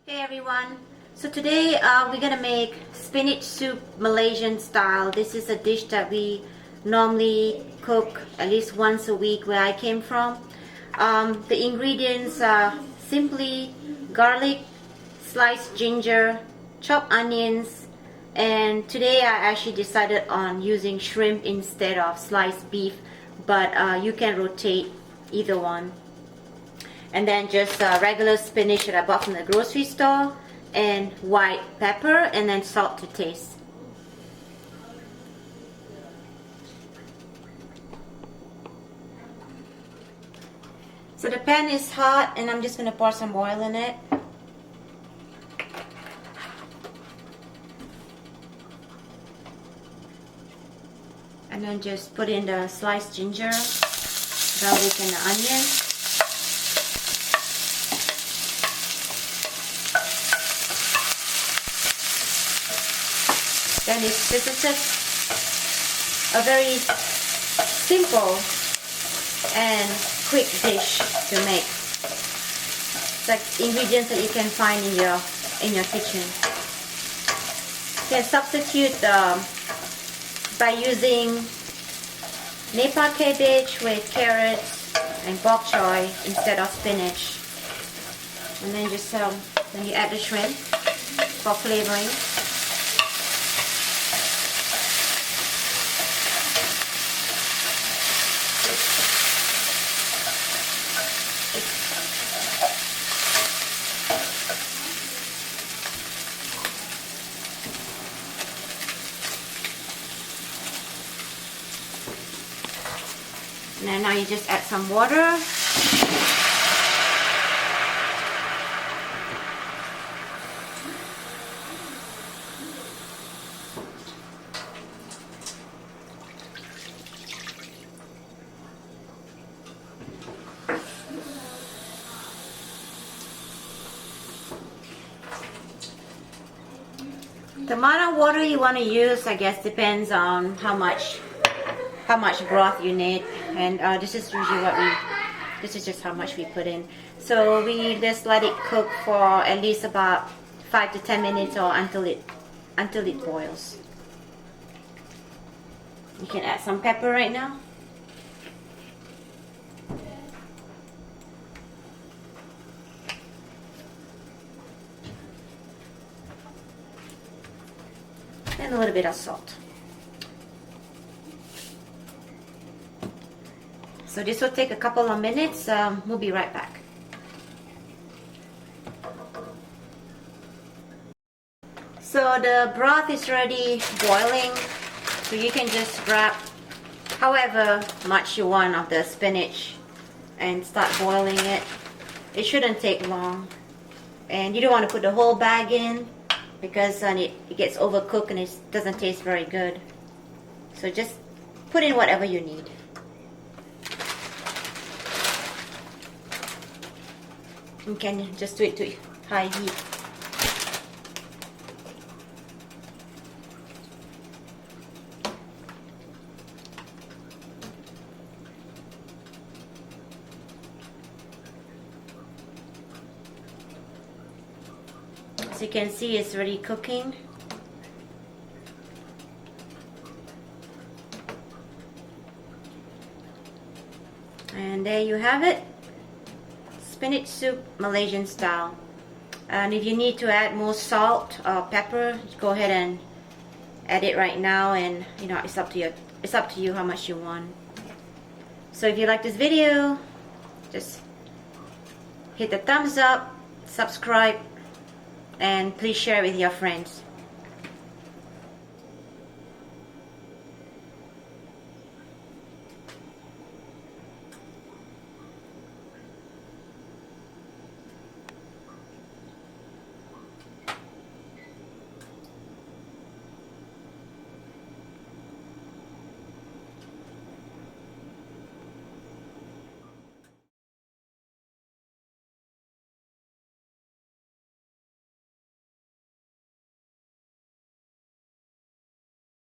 Hey everyone, so today we're gonna make spinach soup Malaysian style. This is a dish that we normally cook at least once a week where I came from. The ingredients are simply garlic, sliced ginger, chopped onions, and today I actually decided on using shrimp instead of sliced beef, but you can rotate either one. And then just regular spinach that I bought from the grocery store, and white pepper, and then salt to taste. So the pan is hot and I'm just going to pour some oil in it. And then just put in the sliced ginger, garlic, and the onion. Then this is just a very simple and quick dish to make. It's like ingredients that you can find in your kitchen. You can substitute by using Nepal cabbage with carrots and bok choy instead of spinach. And then just then you add the shrimp for flavoring. And now you just add some water. The amount of water you want to use, I guess, depends on how much broth you need, and this is usually this is just how much we put in. So we just let it cook for at least about 5 to 10 minutes or until it boils. You can add some pepper right now. And a little bit of salt. So this will take a couple of minutes. We'll be right back. So the broth is already boiling. So you can just grab however much you want of the spinach and start boiling it. It shouldn't take long. And you don't want to put the whole bag in because then it gets overcooked and it doesn't taste very good. So just put in whatever you need. You can just do it to high heat. As you can see, it's already cooking. And there you have it. Spinach soup Malaysian style. And if you need to add more salt or pepper, go ahead and add it right now, and it's up to you how much you want. So if you like this video, just hit the thumbs up, subscribe, and please share with your friends.